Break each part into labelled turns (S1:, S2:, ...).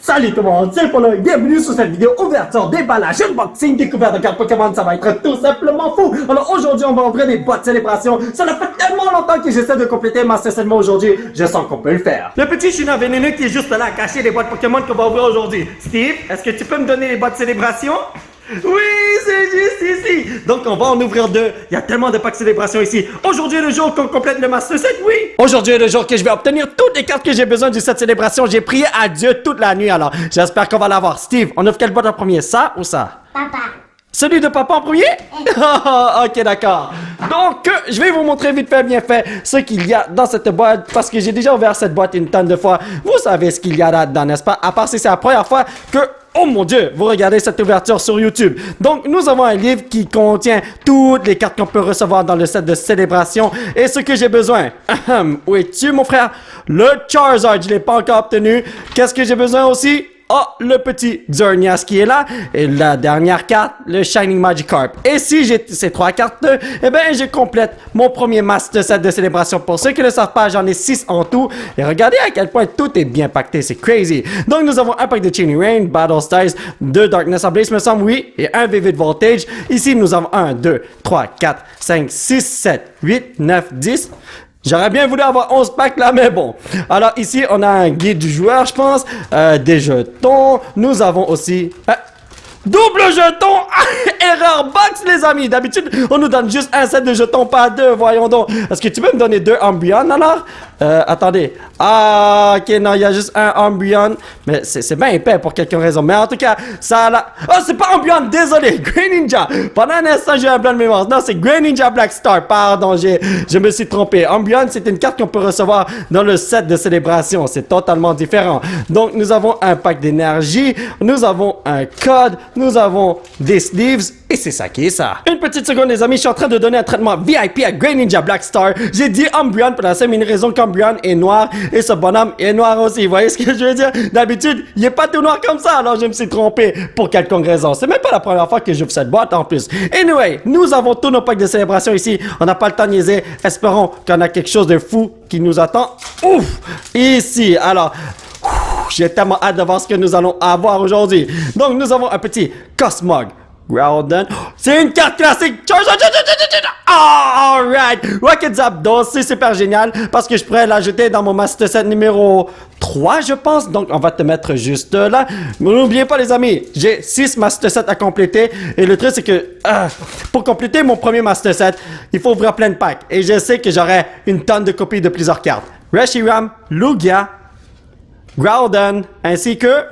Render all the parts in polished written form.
S1: Salut tout le monde, c'est Polo et bienvenue sur cette vidéo ouverture, déballage, unboxing, découverte de cartes Pokémon, ça va être tout simplement fou. Alors aujourd'hui on va ouvrir des boîtes de célébration, ça fait tellement longtemps que j'essaie de compléter ma seulement aujourd'hui, je sens qu'on peut le faire. Le petit chinois vénéneux qui est juste là à cacher les boîtes Pokémon qu'on va ouvrir aujourd'hui. Steve, est-ce que tu peux me donner les boîtes de célébration? Oui, c'est juste ici. Donc on va en ouvrir deux. Il y a tellement de packs de célébration ici. Aujourd'hui est le jour qu'on complète le Master Set, oui. Aujourd'hui est le jour que je vais obtenir toutes les cartes que j'ai besoin du set célébration. J'ai prié à Dieu toute la nuit, alors j'espère qu'on va l'avoir. Steve, on ouvre quelle boîte en premier, ça ou ça?
S2: Papa.
S1: Celui de papa en premier? Ok, d'accord. Donc, je vais vous montrer vite fait, bien fait, ce qu'il y a dans cette boîte, parce que j'ai déjà ouvert cette boîte une tonne de fois. Vous savez ce qu'il y a là-dedans, n'est-ce pas? À part si c'est la première fois que... Oh mon Dieu, vous regardez cette ouverture sur YouTube. Donc, nous avons un livre qui contient toutes les cartes qu'on peut recevoir dans le set de célébration et ce que j'ai besoin. Où es-tu, mon frère? Le Charizard, je ne l'ai pas encore obtenu. Qu'est-ce que j'ai besoin aussi? Oh, le petit Xerneas qui est là. Et la dernière carte, le Shining Magikarp. Et si j'ai ces trois cartes, eh bien, je complète mon premier Master Set de célébration. Pour ceux qui ne le savent pas, j'en ai 6 en tout. Et regardez à quel point tout est bien pacté. C'est crazy. Donc, nous avons un pack de Chain Rain, Battle Styles, 2 Darkness Ablaze, me semble, oui. Et un Vivid Voltage. Ici, nous avons 1, 2, 3, 4, 5, 6, 7, 8, 9, 10... J'aurais bien voulu avoir 11 packs là, mais bon. Alors ici, on a un guide du joueur, je pense. Des jetons. Nous avons aussi... double jeton! Erreur box, les amis! D'habitude, on nous donne juste un set de jetons, pas deux. Voyons donc. Est-ce que tu peux me donner 2 Umbreon, alors? Attendez. Ah, ok, non, il y a juste un Umbreon. Mais c'est bien épais pour quelque raison. Mais en tout cas, ça là... Oh, c'est pas Umbreon, désolé. Grey Ninja. Pendant un instant, j'ai un blanc de mémoire. Non, c'est Grey Ninja Black Star. Pardon, je me suis trompé. Umbreon, c'est une carte qu'on peut recevoir dans le set de célébration. C'est totalement différent. Donc, nous avons un pack d'énergie. Nous avons un code. Nous avons des sleeves. Et c'est ça qui est ça. Une petite seconde, les amis. Je suis en train de donner un traitement VIP à Grey Ninja Black Star. J'ai dit Umbreon pour la simple raison qu'Umbreon est noir. Et ce bonhomme est noir aussi. Vous voyez ce que je veux dire? D'habitude, il est pas tout noir comme ça. Alors, je me suis trompé pour quelconque raison. C'est même pas la première fois que j'ouvre cette boîte en plus. Anyway, nous avons tous nos packs de célébration ici. On n'a pas le temps de niaiser. Espérons qu'on a quelque chose de fou qui nous attend. Ouf! Ici. Alors... j'ai tellement hâte de voir ce que nous allons avoir aujourd'hui. Donc, nous avons un petit Cosmog. Groudon. C'est une carte classique. Alright. Rocket Zapdos, c'est super génial parce que je pourrais l'ajouter dans mon Master Set numéro 3, je pense. Donc, on va te mettre juste là. Mais n'oubliez pas, les amis, j'ai 6 Master Sets à compléter. Et le truc, c'est que pour compléter mon premier Master Set, il faut ouvrir plein de packs. Et je sais que j'aurai une tonne de copies de plusieurs cartes. Reshiram, Lugia, Groudon, ainsi que...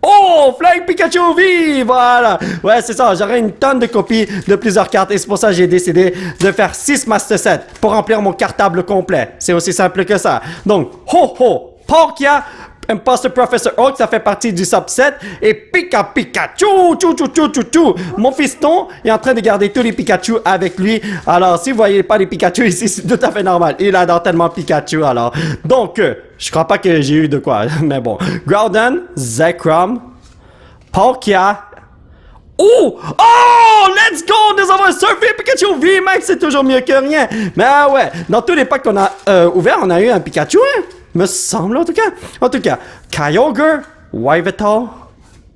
S1: Oh! Flying Pikachu V! Voilà! Ouais, c'est ça. J'aurais une tonne de copies de plusieurs cartes et c'est pour ça que j'ai décidé de faire 6 Master Sets pour remplir mon cartable complet. C'est aussi simple que ça. Donc, Ho-Ho! Palkia! Imposter Professor Oak, ça fait partie du subset. Et Pikachu! Mon fiston est en train de garder tous les Pikachu avec lui. Alors, si vous voyez pas les Pikachu ici, c'est tout à fait normal. Il adore tellement Pikachu, alors. Donc, je crois pas que j'ai eu de quoi. Mais bon. Groudon, Zekrom, Palkia. Oh! Oh! Let's go! Nous avons un Surfing Pikachu VMAX, c'est toujours mieux que rien. Mais ouais, dans tous les packs qu'on a ouverts, on a eu un Pikachu, hein? Me semble, en tout cas. En tout cas, Kyogre, Yveltal.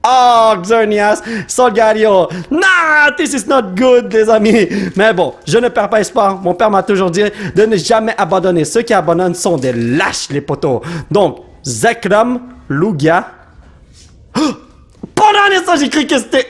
S1: Oh, Xerneas, Solgaleo. Nah, this is not good, les amis. Mais bon, je ne perds pas espoir. Mon père m'a toujours dit de ne jamais abandonner. Ceux qui abandonnent sont des lâches, les potos. Donc, Zekrom, Lugia. Oh! Pendant un instant, j'ai cru que c'était...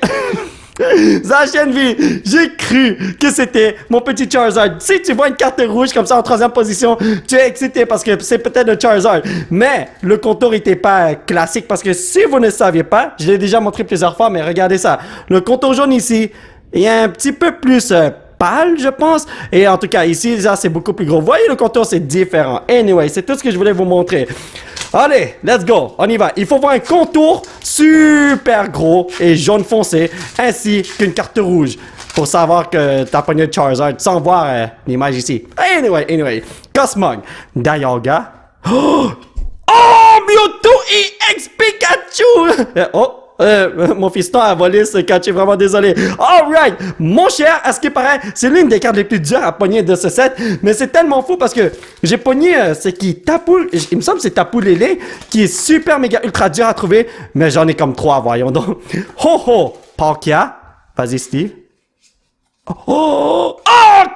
S1: Zachenvi, j'ai cru que c'était mon petit Charizard. Si tu vois une carte rouge comme ça en 3e position, tu es excité parce que c'est peut-être un Charizard. Mais le contour n'était pas classique parce que si vous ne saviez pas, je l'ai déjà montré plusieurs fois, mais regardez ça. Le contour jaune ici est un petit peu plus pâle, je pense. Et en tout cas, ici, ça c'est beaucoup plus gros. Vous voyez, le contour c'est différent. Anyway, c'est tout ce que je voulais vous montrer. Allez, let's go, on y va. Il faut voir un contour super gros et jaune foncé, ainsi qu'une carte rouge, pour savoir que t'as pogné le Charizard sans voir l'image ici. Anyway, Cosmog, Dialga. Oh, Mewtwo EX Pikachu! Mon fiston a volé ce catch, je suis vraiment désolé. Alright, mon cher, à ce qui paraît, c'est l'une des cartes les plus dures à pogner de ce set, mais c'est tellement fou parce que j'ai pogné ce qui Tapu, il me semble que c'est Tapu Lele, qui est super méga ultra dur à trouver, mais j'en ai comme 3, voyons donc. Ho ho, Palkia, vas-y Steve. Oh,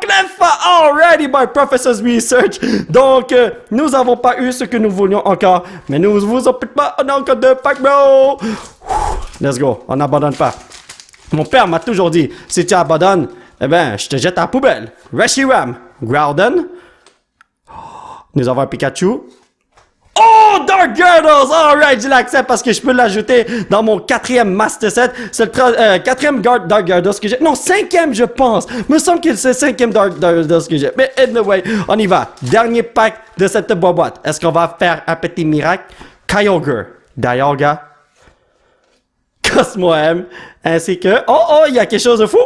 S1: Cleffa, already by Professor's Research. Donc, nous n'avons pas eu ce que nous voulions encore, mais nous vous en faites pas, on a encore 2 packs, bro. Let's go, on n'abandonne pas. Mon père m'a toujours dit, si tu abandonnes, eh ben, je te jette à la poubelle. Reshiram, Groudon. Nous avons un Pikachu. Oh, Dark Gyarados! Alright, je l'accepte parce que je peux l'ajouter dans mon 4e Master Set. C'est le 4e Dark Gyarados que j'ai. Non, 5e, je pense. Me semble que c'est le 5e Dark Gyarados que j'ai. Mais anyway, on y va. Dernier pack de cette boîte. Est-ce qu'on va faire un petit miracle? Kyogre, Dialga, Cosmo M, ainsi que... Oh, il y a quelque chose de fou!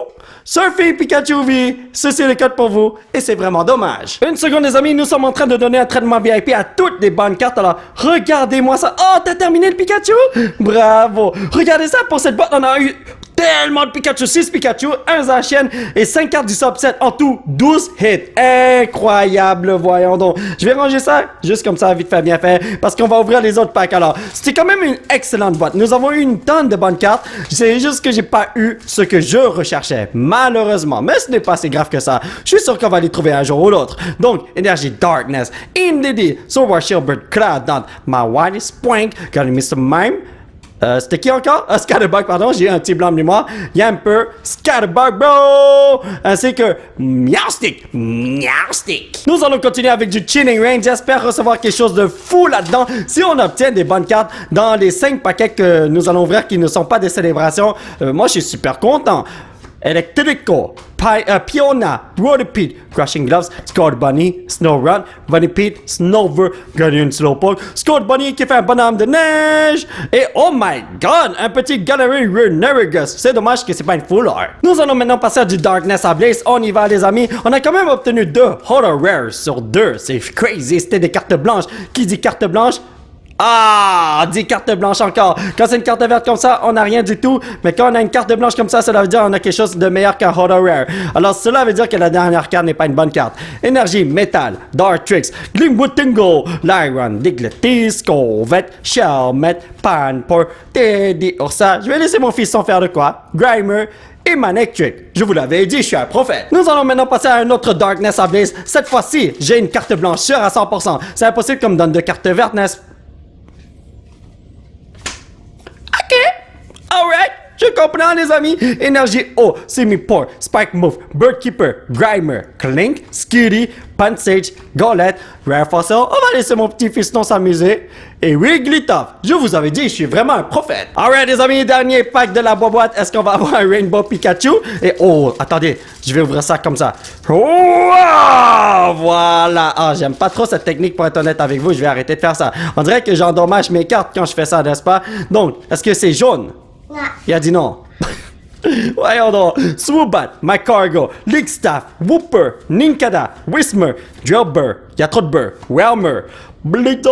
S1: Surfing Pikachu V, ceci est le code pour vous, et c'est vraiment dommage. Une seconde les amis, nous sommes en train de donner un traitement VIP à toutes les bonnes cartes, alors regardez-moi ça. Oh, t'as terminé le Pikachu? Bravo! Regardez ça, pour cette boîte, on a eu tellement de Pikachu, 6 Pikachu, 1 Zacian et 5 cartes du subset, en tout 12 hits. Incroyable, voyons donc. Je vais ranger ça juste comme ça, vite fait, bien fait, parce qu'on va ouvrir les autres packs. Alors, c'était quand même une excellente boîte. Nous avons eu une tonne de bonnes cartes. C'est juste que j'ai pas eu ce que je recherchais, malheureusement. Mais ce n'est pas si grave que ça. Je suis sûr qu'on va les trouver un jour ou l'autre. Donc, énergie Darkness, Indeedee, Sword Shield, Cloudon, My Whitest Point, got Mr. Mime. C'était qui encore? Scatterbug, pardon, j'ai eu un petit blanc de mémoire. Yamper, Scatterbug, bro! Ainsi que Meowstic. Nous allons continuer avec du Chilling Rain. J'espère recevoir quelque chose de fou là-dedans. Si on obtient des bonnes cartes dans les 5 paquets que nous allons ouvrir qui ne sont pas des célébrations, moi je suis super content. Electrico, Piona, Rodipede, Crushing Gloves, Scott Bunny, Snowrun, Bunnypede, Snover, Guardian Slowpoke, Scott Bunny qui fait un bonhomme de neige, et oh my god, un petit Gallery Renerigus. C'est dommage que c'est pas une full art. Nous allons maintenant passer à du Darkness à Blaze. On y va les amis. On a quand même obtenu 2 Holo Rares sur 2. C'est crazy, c'était des cartes blanches. Qui dit carte blanche? Ah, 10 cartes blanches encore. Quand c'est une carte verte comme ça, on n'a rien du tout. Mais quand on a une carte blanche comme ça, cela veut dire qu'on a quelque chose de meilleur qu'un Holo Rare. Alors cela veut dire que la dernière carte n'est pas une bonne carte. Énergie, Métal, Dartrix, Glimwood Tingle, Lyron, Digletis, Corvette, Shelmet, Panpour, Teddy Ursa. Je vais laisser mon fiston faire de quoi? Grimer et Manectric. Je vous l'avais dit, je suis un prophète. Nous allons maintenant passer à un autre Darkness à Blaze. Cette fois-ci, j'ai une carte blanche sûre à 100%. C'est impossible qu'on me donne de cartes vertes, n'est-ce pas? Alright, je comprends les amis. Énergie O, Semi-Pore, Spike Move, Birdkeeper, Grimer, Clink, Skitty, Pansage, Golette, Rare Fossil. On va laisser mon petit fiston s'amuser. Et Wigglytuff. Je vous avais dit, je suis vraiment un prophète. Alright les amis, dernier pack de la boîte. Est-ce qu'on va avoir un Rainbow Pikachu? Et oh, attendez, je vais ouvrir ça comme ça. Wow, voilà. Ah, j'aime pas trop cette technique pour être honnête avec vous. Je vais arrêter de faire ça. On dirait que j'endommage mes cartes quand je fais ça, n'est-ce pas? Donc, est-ce que c'est jaune? Non. Il a dit non. Voyons donc. Swoobat, MyCargo, Lickstaff, Wooper, Ninkada, Whismer, Drillbur, il y a trop de beurre, Whelmer, Blito,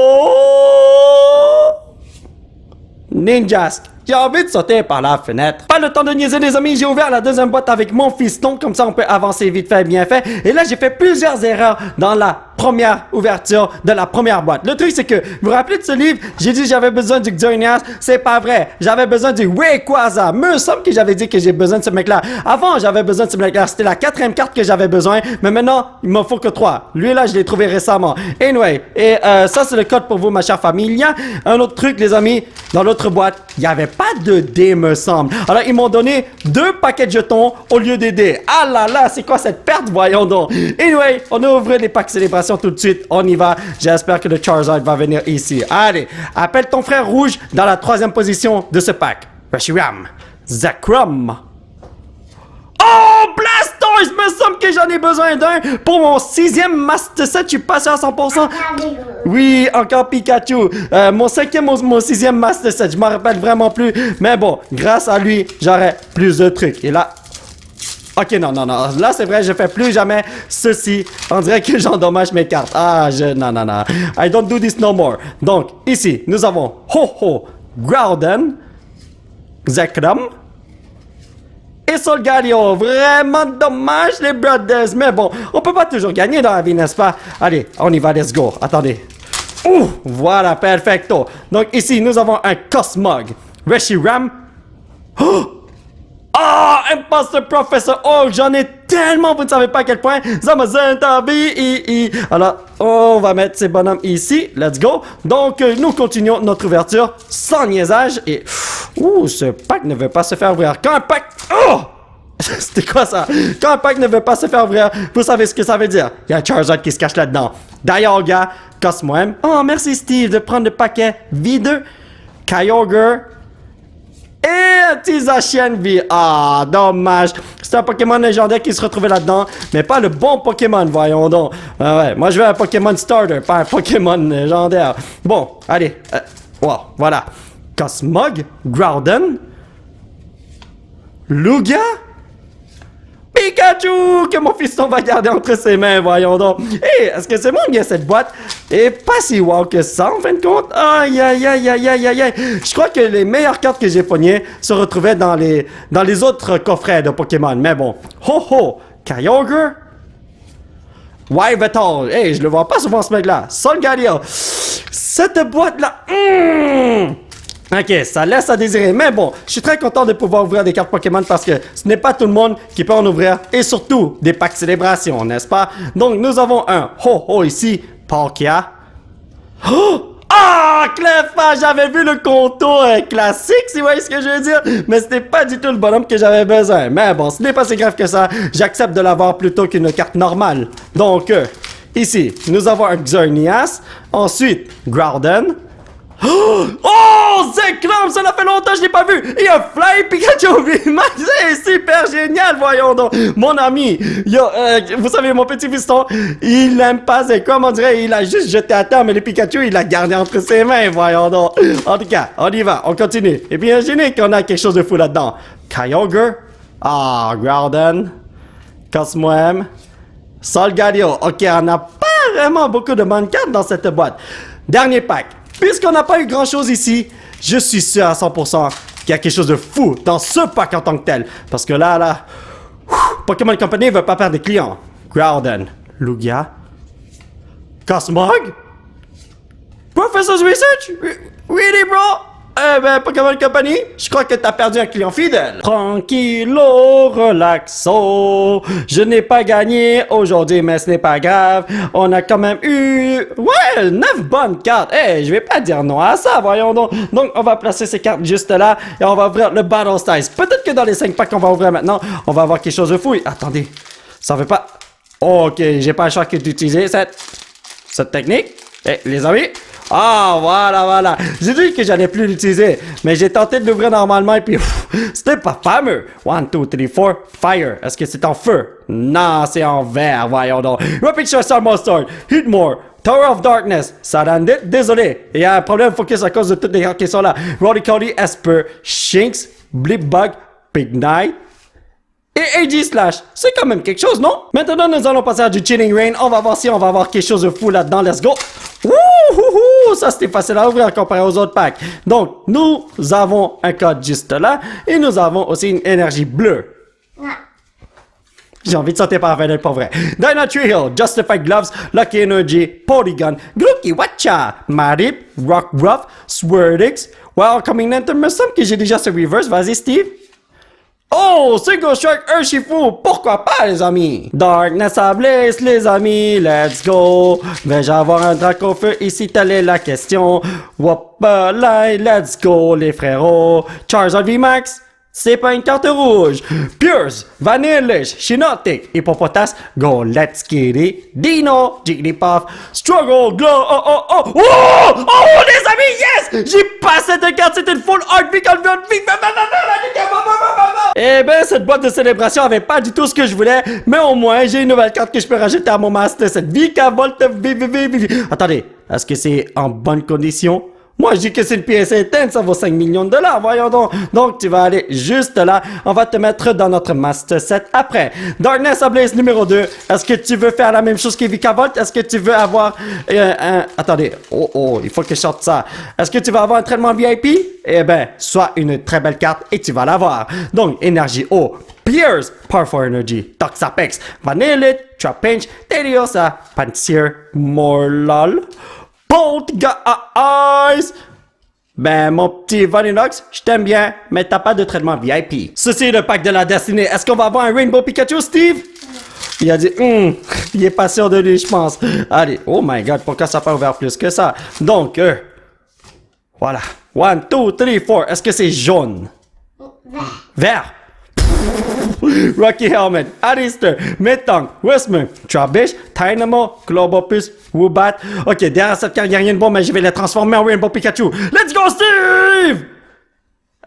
S1: Ninjask. J'ai envie de sauter par la fenêtre. Pas le temps de niaiser les amis, j'ai ouvert la deuxième boîte avec mon fiston, comme ça on peut avancer vite fait, bien fait. Et là j'ai fait plusieurs erreurs dans la première ouverture de la première boîte. Le truc c'est que, vous vous rappelez de ce livre? J'ai dit j'avais besoin du Xerneas, c'est pas vrai. J'avais besoin du Rayquaza. Me semble que j'avais dit que j'ai besoin de ce mec-là. Avant j'avais besoin de ce mec-là, c'était la 4e carte que j'avais besoin, mais maintenant il m'en faut que 3. Lui là je l'ai trouvé récemment. Anyway, et ça c'est le code pour vous ma chère famille. Il y a un autre truc les amis, dans l'autre boîte, il y avait pas de dés me semble. Alors ils m'ont donné 2 paquets de jetons au lieu des dés. Ah là là, c'est quoi cette perte? Voyons donc. Anyway, on a ouvert les packs célébration tout de suite. On y va. J'espère que le Charizard va venir ici. Allez, appelle ton frère rouge dans la 3e position de ce pack. Reshiram, Zekrom. Oh, Blastoise! Me semble que j'en ai besoin d'un pour mon 6e Master Set. Je suis pas sûr à 100%. Oui, encore Pikachu. Mon 5e ou mon 6e Master Set. Je m'en rappelle vraiment plus. Mais bon, grâce à lui, j'aurai plus de trucs. Et là... Ok, non. Là, c'est vrai, je fais plus jamais ceci. On dirait que j'endommage mes cartes. Ah, non. I don't do this no more. Donc, ici, nous avons Ho-Ho, Groudon, Zekrom et Solgaleo. Vraiment dommage, les Brothers. Mais bon, on peut pas toujours gagner dans la vie, n'est-ce pas? Allez, on y va, let's go. Attendez. Ouh, voilà, perfecto. Donc ici, nous avons un Cosmog. Reshiram. Oh! Ah, Imposter Professor Hulk, j'en ai tellement, vous ne savez pas à quel point. Alors, on va mettre ces bonhommes ici. Let's go. Donc, nous continuons notre ouverture sans niaisage. Et, ouh, ce pack ne veut pas se faire ouvrir. Quand un pack... Oh! C'était quoi ça? Quand un pack ne veut pas se faire ouvrir, vous savez ce que ça veut dire. Il y a un Charizard qui se cache là-dedans. Dialga, Cosmoem. Oh, merci Steve de prendre le paquet V2. Kyogre. Et un petit Zacian V. Ah, dommage. C'est un Pokémon légendaire qui se retrouvait là-dedans, mais pas le bon Pokémon, voyons donc. Ouais, moi je veux un Pokémon Starter, pas un Pokémon légendaire. Bon, allez. Wow, voilà. Cosmog, Groudon, Lugia, Pikachu, que mon fiston va garder entre ses mains, voyons donc. Hé, est-ce que c'est bon bien cette boîte? Et pas si wow que ça, en fin de compte. Aïe, aïe, aïe, aïe, aïe, aïe, aïe. Je crois que les meilleures cartes que j'ai pognées se retrouvaient dans les autres coffrets de Pokémon. Mais bon. Ho ho, Kyogre, Yveltal. Hé, je le vois pas souvent ce mec-là. Solgaleo. Cette boîte-là. Ok, ça laisse à désirer. Mais bon, je suis très content de pouvoir ouvrir des cartes Pokémon parce que ce n'est pas tout le monde qui peut en ouvrir. Et surtout, des packs célébration, n'est-ce pas? Donc, nous avons un Ho-Ho ici, Palkia. Oh! Ah, Cleffa, j'avais vu le contour classique, si vous voyez ce que je veux dire. Mais ce n'est pas du tout le bonhomme que j'avais besoin. Mais bon, ce n'est pas si grave que ça. J'accepte de l'avoir plutôt qu'une carte normale. Donc, ici, nous avons un Xerneas. Ensuite, Groudon. Oh, Zekrom, ça fait longtemps que je l'ai pas vu. Il y a Fly Pikachu VMAX, c'est super génial, voyons donc. Mon ami, vous savez, mon petit fiston, il aime pas Zekrom, on dirait, il a juste jeté à terre, mais le Pikachu, il l'a gardé entre ses mains, voyons donc. En tout cas, on y va, on continue. Et puis imaginez qu'on a quelque chose de fou là-dedans. Kyogre, Groudon, Cosmoem, Solgaleo. Ok, on n'a pas vraiment beaucoup de bonnes cartes dans cette boîte. Dernier pack. Puisqu'on n'a pas eu grand chose ici, je suis sûr à 100% qu'il y a quelque chose de fou dans ce pack en tant que tel. Parce que là, Pokémon Company ne veut pas perdre des clients. Groudon, Lugia, Cosmog, Professor's Research? Really, bro? Pokémon Company, je crois que t'as perdu un client fidèle. Tranquillo, relaxo. Je n'ai pas gagné aujourd'hui, mais ce n'est pas grave. On a quand même eu, 9 bonnes cartes. Je vais pas dire non à ça, voyons donc. Donc, on va placer ces cartes juste là et on va ouvrir le Battle Styles. Peut-être que dans les 5 packs qu'on va ouvrir maintenant, on va avoir quelque chose de fou. Attendez, ça veut pas... Ok, j'ai pas le choix que d'utiliser cette technique. Les amis... voilà. J'ai dit que j'allais plus l'utiliser, mais j'ai tenté de l'ouvrir normalement et puis c'était pas fameux. 1, 2, 3, 4, fire. Est-ce que c'est en feu? Non, c'est en vert, voyons donc. Rapid Shot Monster, Hitmore, Tower of Darkness, Sarandit, désolé. Il y a un problème focus à cause de toutes les cartes qui sont là. Roddy Cody, Esper, Shinx, Blipbug, Pignite. Et AG Slash, c'est quand même quelque chose, non? Maintenant, nous allons passer à du Chilling Rain. On va voir si on va avoir quelque chose de fou là-dedans. Let's go! Ouh, ça c'était facile à ouvrir comparé aux autres packs. Donc, nous avons un code juste là. Et nous avons aussi une énergie bleue. J'ai envie de sauter par la fenêtre pour vrai. Dynatry Hill, Justified Gloves, Lucky Energy, Polygon, Grookey Watcha, Marip, Rockruff, Swordix, Welcoming Enter, me semble que j'ai déjà ce reverse. Vas-y, Steve. Oh, Single Shark Urshifu, pourquoi pas les amis? Darkness Ablaze les amis, let's go. Vais-je avoir un Dracofeu ici, telle est la question. Whoopalai, let's go les frérots. Charizard VMAX, c'est pas une carte rouge. Piers, Vanillish, Shiinotic, Hippopotas, go let's get it. Dino, Jigglypuff, Struggle, Glow, oh, les amis, yes! J'ai pas cette carte, c'est une full art, Eh ben, cette boîte de célébration avait pas du tout ce que je voulais, mais au moins, j'ai une nouvelle carte que je peux rajouter à mon master, cette Vika Volt VVV. Attendez, est-ce que c'est en bonne condition? Moi, je dis que c'est une pièce éteinte, ça vaut 5 millions de dollars, voyons donc. Donc, tu vas aller juste là. On va te mettre dans notre Master Set après. Darkness Ablaze numéro 2. Est-ce que tu veux faire la même chose qu'Evika Volt? Est-ce que tu veux avoir Attendez. Oh, il faut que je sorte ça. Est-ce que tu vas avoir un traitement VIP? Eh ben, soit une très belle carte et tu vas l'avoir. Donc, énergie eau. Pierce, Powerful Energy, Toxapex, Vanillite, Trapinch, Teliosa, Pansear, Morlul, Bolt Eyes. Ben, mon petit Vanilluxe, je t'aime bien, mais t'as pas de traitement VIP. Ceci est le pack de la destinée. Est-ce qu'on va avoir un Rainbow Pikachu, Steve? Il a dit, il est pas sûr de lui, je pense. Allez, oh my god, pourquoi ça n'a pas ouvert plus que ça? Donc, voilà. 1, 2, 3, 4. Est-ce que c'est jaune? Vert. Rocky Helmet, Alistair, Metang, Westman, Trubbish, Dynamo, Globopus, Woobat. Ok, derrière cette carte, il n'y a rien de bon, mais je vais les transformer en Rainbow Pikachu. Let's go, Steve!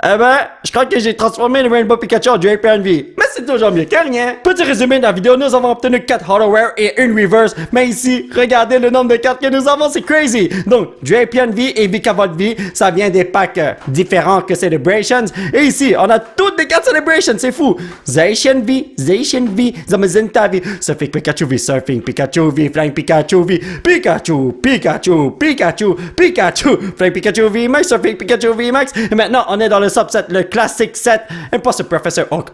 S1: Eh ben, je crois que j'ai transformé le Rainbow Pikachu en JPNV. Mais c'est toujours mieux que rien. Petit résumé de la vidéo, nous avons obtenu 4 Hollow et une Reverse. Mais ici, regardez le nombre de cartes que nous avons, c'est crazy. Donc, JPNV et Vikavolt V, ça vient des packs différents que Celebrations. Et ici, on a toutes des cartes Celebrations, c'est fou. Zacian V, Zamazenta V, Surfing Pikachu V, Surfing Pikachu V, Flying Pikachu V, Pikachu, Flying Pikachu V Max, Surfing Pikachu V Max. Et maintenant, on est dans le subset, le classic set, Imposter Professor Oak,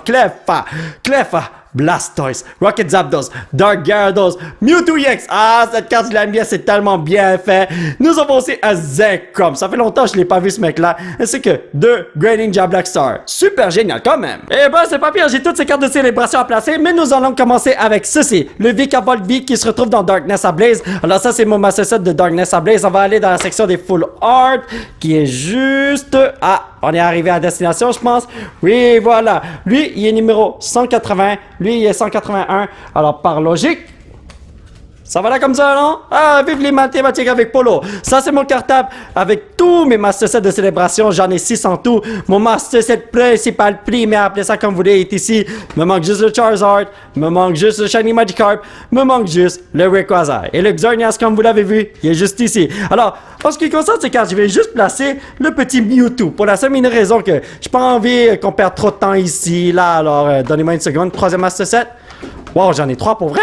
S1: Cleffa, Blastoise, Rocket Zapdos, Dark Gyarados, Mewtwo EX. Ah, cette carte, je l'aime bien, c'est tellement bien fait. Nous avons aussi un Zekrom. Ça fait longtemps que je l'ai pas vu, ce mec-là. Ainsi que 2 Great Ninja Black Star. Super génial, quand même. Eh ben, c'est pas pire, j'ai toutes ces cartes de célébration à placer, mais nous allons commencer avec ceci. Le Vikavolt V qui se retrouve dans Darkness Ablaze. Alors ça, c'est mon Master Set de Darkness Ablaze. On va aller dans la section des Full Art, qui est juste... Ah, on est arrivé à destination, je pense. Oui, voilà. Lui, il est numéro 180. Lui, il est 181. Alors, par logique, ça va là comme ça, non? Ah, vive les mathématiques avec Polo. Ça, c'est mon cartable avec tous mes Master Sets de célébration. J'en ai 6 en tout. Mon Master Set principal, mais appelez ça comme vous voulez, est ici. Me manque juste le Charizard. Me manque juste le Shiny Magikarp. Me manque juste le Rayquaza. Et le Xerneas, comme vous l'avez vu, il est juste ici. Alors, en ce qui concerne ces cartes, je vais juste placer le petit Mewtwo. Pour la seule et raison que j'ai pas envie qu'on perde trop de temps ici, là. Alors, donnez-moi une seconde. Troisième Master Set. Wow, j'en ai 3 pour vrai.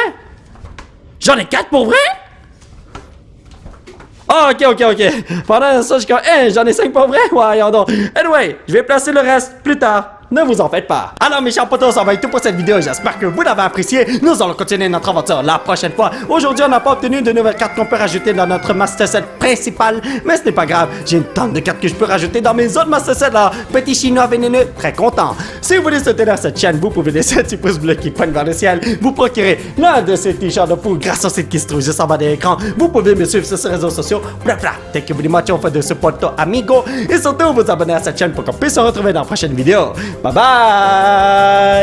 S1: J'en ai 4 pour vrai? Oh, ok. Pendant ça, je suis comme, j'en ai 5 pour vrai? Voyons donc. Anyway, je vais placer le reste plus tard. Ne vous en faites pas. Alors mes chers potos, ça va être tout pour cette vidéo. J'espère que vous l'avez apprécié. Nous allons continuer notre aventure la prochaine fois. Aujourd'hui, on n'a pas obtenu de nouvelles cartes qu'on peut rajouter dans notre Master Set principal. Mais ce n'est pas grave. J'ai une tonne de cartes que je peux rajouter dans mes autres Master Sets là. Petit chinois vénéneux, très content. Si vous voulez soutenir cette chaîne, vous pouvez laisser un petit pouce bleu qui pointe vers le ciel. Vous procurer l'un de ces t-shirts de poule grâce au site qui se trouve juste en bas de l'écran. Vous pouvez me suivre sur ces réseaux sociaux. Thank you very much for the support, amigo. Et surtout, vous abonner à cette chaîne pour qu'on puisse se retrouver dans la prochaine vidéo. Bye bye!